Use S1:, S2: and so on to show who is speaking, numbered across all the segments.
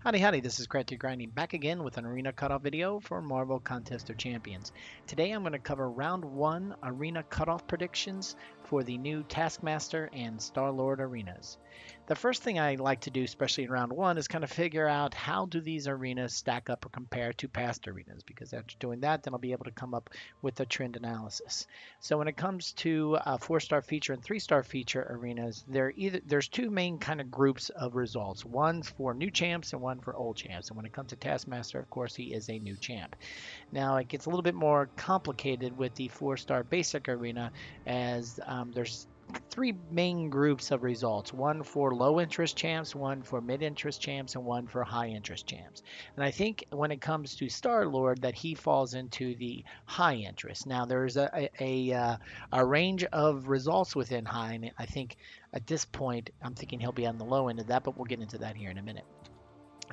S1: Howdy, howdy, this is Crafty Grinding back again with an Arena Cutoff video for Marvel Contest of Champions. Today I'm going to cover Round 1 Arena Cutoff predictions for the new Taskmaster and Star-Lord arenas. The first thing I like to do, especially in Round 1, is kind of figure out how do these arenas stack up or compare to past arenas, because after doing that, then I'll be able to come up with a trend analysis. So when it comes to 4-star feature and 3-star feature arenas, there's two main kind of groups of results. One for new champs and one for old champs. And when it comes to Taskmaster, of course, he is a new champ. Now it gets a little bit more complicated with the 4-star basic arena, as there's three main groups of results: one for low interest champs, one for mid interest champs, and one for high interest champs. And I think when it comes to Star Lord, that he falls into the high interest. Now there's a range of results within high, and I think at this point I'm thinking he'll be on the low end of that, but we'll get into that here in a minute.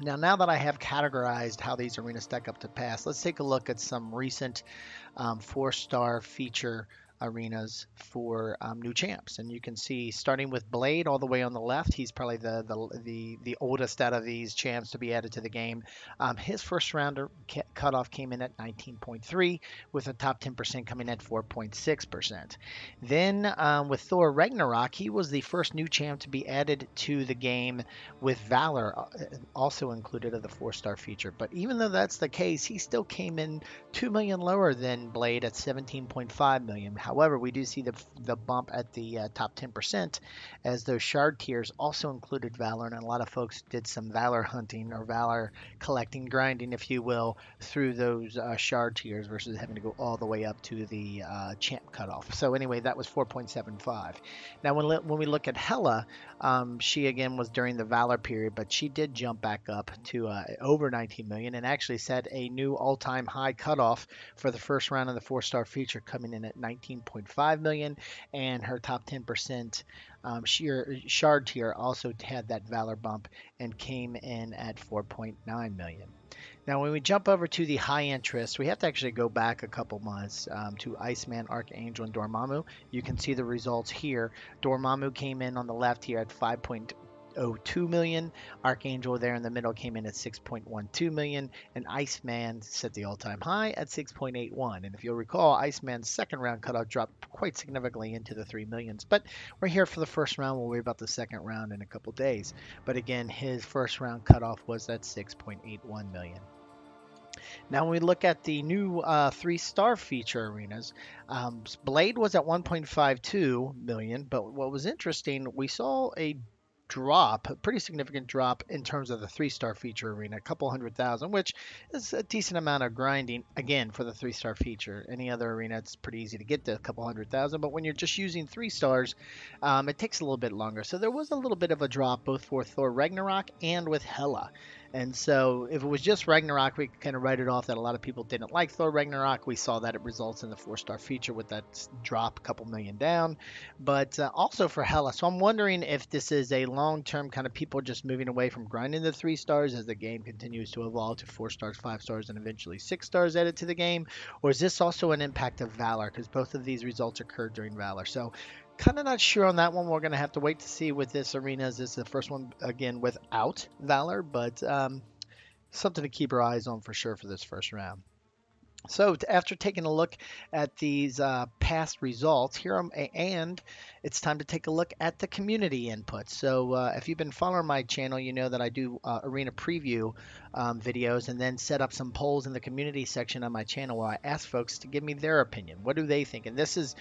S1: Now that I have categorized how these arenas stack up to pass, let's take a look at some recent 4-star feature arenas for new champs. And you can see, starting with Blade all the way on the left, he's probably the oldest out of these champs to be added to the game. His first rounder cutoff came in at 19.3, with a top 10% coming at 4.6%. Then with Thor Ragnarok, he was the first new champ to be added to the game, with Valor also included of the 4-star feature. But even though that's the case, he still came in 2 million lower than Blade at 17.5 million. However, we do see the bump at the top 10%, as those shard tiers also included Valor, and a lot of folks did some Valor hunting or Valor collecting, grinding, if you will, through those shard tiers versus having to go all the way up to the champ cutoff. So anyway, that was 4.75. Now when we look at Hela, she again was during the Valor period, but she did jump back up to over 19 million and actually set a new all-time high cutoff for the first round of the 4-star feature, coming in at 19.5 million, and her top 10% shard tier also had that Valor bump and came in at 4.9 million. Now, when we jump over to the high interest, we have to actually go back a couple months to Iceman, Archangel, and Dormammu. You can see the results here. Dormammu came in on the left here at 5.02 million. Archangel there in the middle came in at 6.12 million, and Iceman set the all-time high at 6.81. And if you'll recall, Iceman's second round cutoff dropped quite significantly into the 3 millions. But we're here for the first round. We'll worry about the second round in a couple days. But again, his first round cutoff was at 6.81 million. Now, when we look at the new 3-star feature arenas, Blade was at 1.52 million, but what was interesting, we saw a pretty significant drop in terms of the 3-star feature arena, a couple 100,000, which is a decent amount of grinding, again, for the 3-star feature. Any other arena, it's pretty easy to get to a couple 100,000, but when you're just using 3 stars, it takes a little bit longer. So there was a little bit of a drop both for Thor Ragnarok and with Hela. And so if it was just Ragnarok, we could kind of write it off that a lot of people didn't like Thor Ragnarok. We saw that it results in the 4-star feature with that drop, a couple million down. But also for Hela. So I'm wondering if this is a long-term kind of people just moving away from grinding the 3 stars as the game continues to evolve to 4 stars, 5 stars, and eventually 6 stars added to the game. Or is this also an impact of Valor? Because both of these results occurred during Valor. So kind of not sure on that one. We're going to have to wait to see with this arena. This is the first one, again, without Valor, but something to keep our eyes on for sure for this first round. So after taking a look at these past results here, and it's time to take a look at the community input. So if you've been following my channel, you know that I do arena preview videos and then set up some polls in the community section on my channel where I ask folks to give me their opinion. What do they think? And this is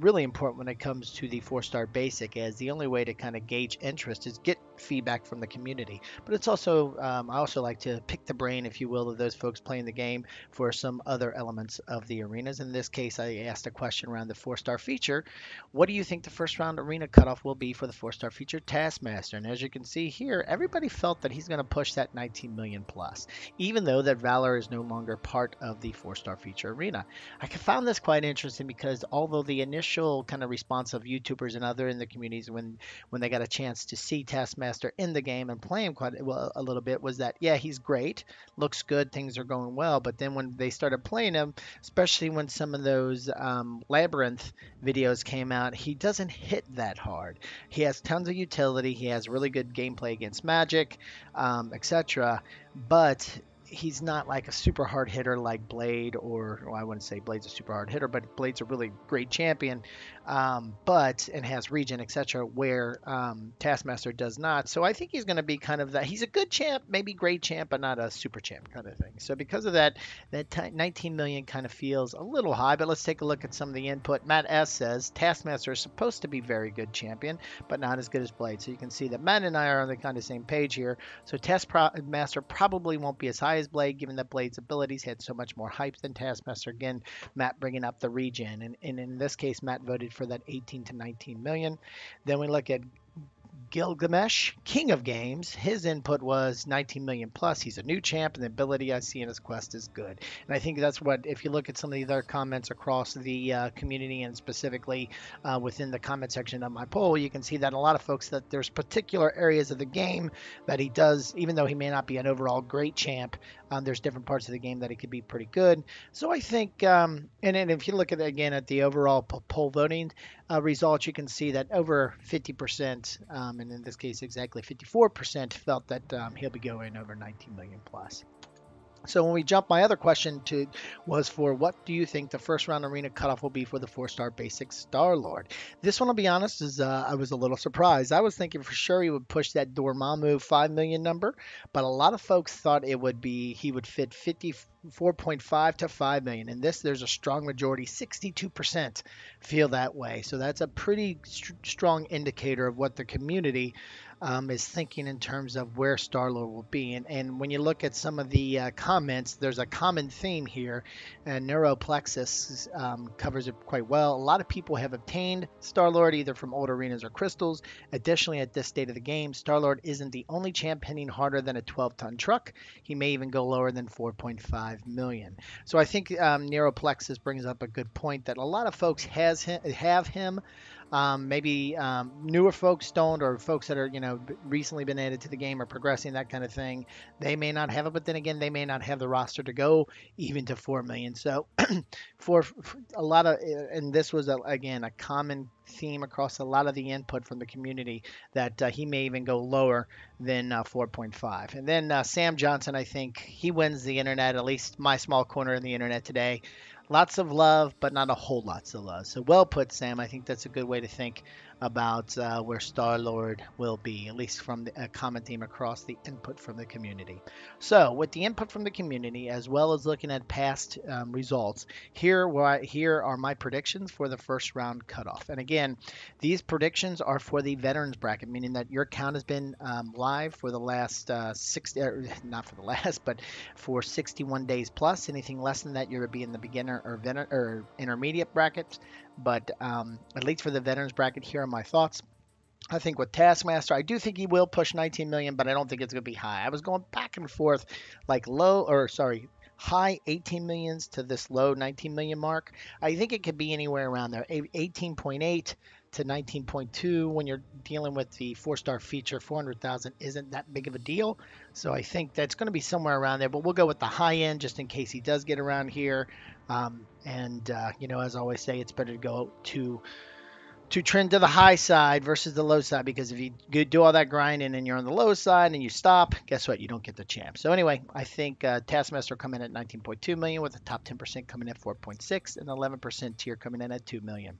S1: really important when it comes to the 4-star basic, as the only way to kind of gauge interest is get feedback from the community. But it's also, I also like to pick the brain, if you will, of those folks playing the game for some other elements of the arenas. In this case, I asked a question around the 4-star feature. What do you think the first round arena cutoff will be for the 4-star feature Taskmaster? And as you can see here, everybody felt that he's going to push that 19 million plus, even though that Valor is no longer part of the 4-star feature arena. I found this quite interesting because although the initial kind of response of YouTubers and other in the communities when they got a chance to see Taskmaster in the game and play him quite well, a little bit, was that, yeah, he's great, looks good, things are going well, but then when they started playing him, especially when some of those Labyrinth videos came out. He doesn't hit that hard. He has tons of utility. He has really good gameplay against Magic, etc. But he's not like a super hard hitter like Blade, or well, I wouldn't say Blade's a super hard hitter, but Blade's a really great champion, but and has regen, etc. Where Taskmaster does not. So I think he's going to be kind of that. He's a good champ, maybe great champ, but not a super champ kind of thing. So because of that, 19 million kind of feels a little high. But let's take a look at some of the input. Matt S says Taskmaster is supposed to be very good champion, but not as good as Blade. So you can see that Matt and I are on the kind of same page here. So Taskmaster probably won't be as high as Blade, given that Blade's abilities had so much more hype than Taskmaster. Again, Matt bringing up the regen, and in this case, Matt voted for that 18 to 19 million. Then we look at Gilgamesh, King of Games. His input was 19 million plus. He's a new champ, and the ability I see in his quest is good. And I think that's what, if you look at some of the other comments across the community and specifically within the comment section of my poll, you can see that a lot of folks that there's particular areas of the game that he does, even though he may not be an overall great champ, there's different parts of the game that he could be pretty good. So I think, and then if you look at again at the overall poll voting results, you can see that over 50%, and in this case exactly 54%, felt that he'll be going over 19 million plus. So when we jump, my other question was for what do you think the first round arena cutoff will be for the 4-star basic StarLord? This one, I'll be honest, is I was a little surprised. I was thinking for sure he would push that Dormammu 5 million number, but a lot of folks thought he would fit 4.5 to 5 million. And there's a strong majority, 62% feel that way. So that's a pretty strong indicator of what the community is thinking in terms of where StarLord will be. And when you look at some of the comments, there's a common theme here, and Neuroplexus covers it quite well. A lot of people have obtained StarLord either from old arenas or crystals. Additionally, at this state of the game, StarLord isn't the only champ hitting harder than a 12-ton truck. He may even go lower than 4.5 million. So I think Neuroplexus brings up a good point that a lot of folks have him. Maybe newer folks don't, or folks that are recently been added to the game or progressing, that kind of thing. They may not have it, but then again, they may not have the roster to go even to 4 million. So for a lot of, and this was again a common theme across a lot of the input from the community, that he may even go lower than 4.5. And then Sam Johnson, I think he wins the internet, at least my small corner in the internet today. Lots of love, but not a whole lots of love. So well put, Sam. I think that's a good way to think about where StarLord will be, at least from the common theme across the input from the community. So with the input from the community, as well as looking at past results, here are my predictions for the first round cutoff. And again, these predictions are for the veterans bracket, meaning that your account has been live for the last not for the last, but for 61 days plus. Anything less than that, you're going to be in the beginner or intermediate brackets. But at least for the veterans bracket, here are my thoughts. I think with Taskmaster, I do think he will push 19 million, but I don't think it's going to be high. I was going back and forth, like high 18 millions to this low 19 million mark. I think it could be anywhere around there, 18.8 to 19.2. When you're dealing with the 4-star feature, 400,000 isn't that big of a deal. So I think that's going to be somewhere around there, but we'll go with the high end just in case he does get around here. As I always say, it's better to go to trend to the high side versus the low side, because if you do all that grinding and you're on the low side and you stop, guess what? You don't get the champ. So anyway, I think Taskmaster will come in at 19.2 million, with the top 10% coming at 4.6 and 11% tier coming in at 2 million.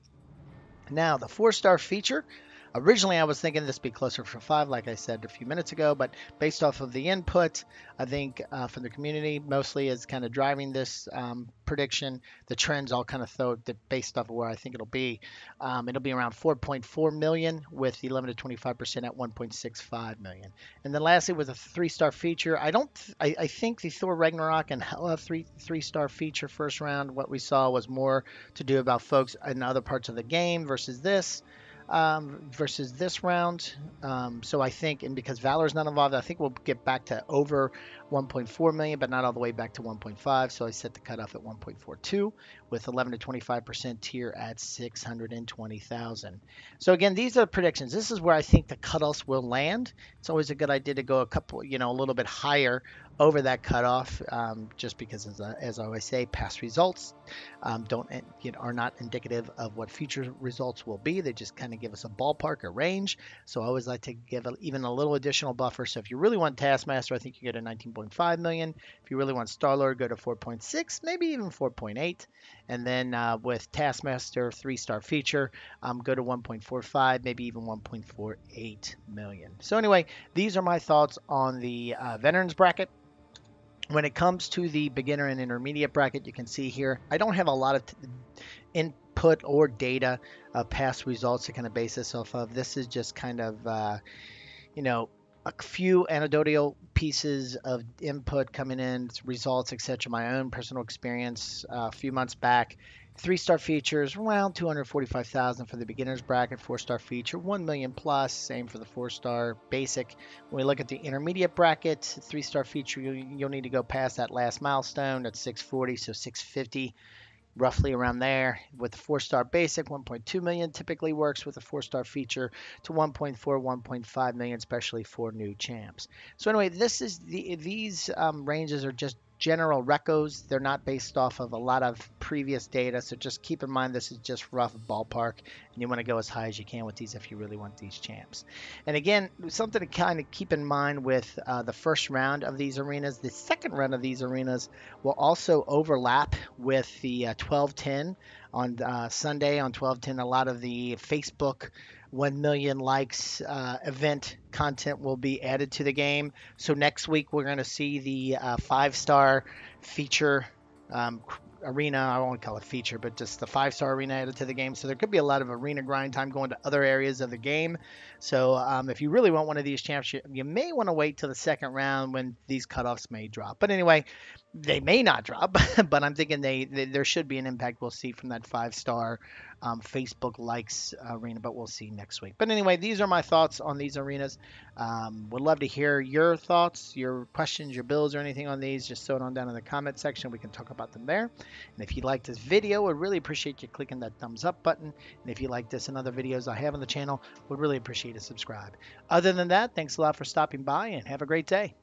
S1: Now the 4-star feature. Originally, I was thinking this would be closer for 5, like I said a few minutes ago, but based off of the input, I think from the community, mostly is kind of driving this prediction. The trends all kind of throw based off of where I think it'll be. It'll be around 4.4 million with 11 to 25% at 1.65 million. And then lastly, with a 3-star feature, I think the Thor Ragnarok and Hela 3-star feature first round, what we saw was more to do about folks in other parts of the game versus this round. So I think, and because Valor's not involved, I think we'll get back to over 1.4 million, but not all the way back to 1.5. So I set the cutoff at 1.42 with 11 to 25% tier at 620,000. So again, these are predictions. This is where I think the cutoffs will land. It's always a good idea to go a little bit higher over that cutoff, just because, as I always say, past results don't are not indicative of what future results will be. They just kind of give us a ballpark, a range. So I always like to give even a little additional buffer. So if you really want Taskmaster, I think you get a 19.5 million. If you really want StarLord, go to 4.6, maybe even 4.8. And then with Taskmaster 3-star feature, go to 1.45, maybe even 1.48 million. So anyway, these are my thoughts on the veterans bracket. When it comes to the beginner and intermediate bracket, you can see here, I don't have a lot of input or data of past results to kind of base this off of. This is just kind of, you know, a few anecdotal pieces of input coming in, results, etc. My own personal experience a few months back. 3-star features around 245,000 for the beginners bracket. 4-star feature 1 million plus. Same for the 4-star basic. When we look at the intermediate bracket, 3-star feature, you'll need to go past that last milestone. That's 640, so 650. Roughly around there. With the 4-star basic, 1.2 million typically works with a 4-star feature to 1.4, 1.5 million, especially for new champs. So anyway, these ranges are just general recos. They're not based off of a lot of previous data, so just keep in mind this is just rough ballpark, and you want to go as high as you can with these if you really want these champs. And again, something to kind of keep in mind with the first round of these arenas. The second round of these arenas will also overlap with the 1210 on Sunday. On 1210, a lot of the Facebook 1 million likes event content will be added to the game. So next week we're going to see the 5-star feature arena. I won't call it feature, but just the 5-star arena added to the game. So there could be a lot of arena grind time going to other areas of the game. So if you really want one of these champs, you may want to wait till the second round when these cutoffs may drop. But anyway, they may not drop, but I'm thinking there should be an impact we'll see from that 5-star Facebook likes arena, but we'll see next week. But anyway, these are my thoughts on these arenas. Would love to hear your thoughts, your questions, your bills, or anything on these. Just throw it on down in the comment section. We can talk about them there. And if you like this video, I'd really appreciate you clicking that thumbs up button. And if you like this and other videos I have on the channel, would really appreciate a subscribe. Other than that, thanks a lot for stopping by and have a great day.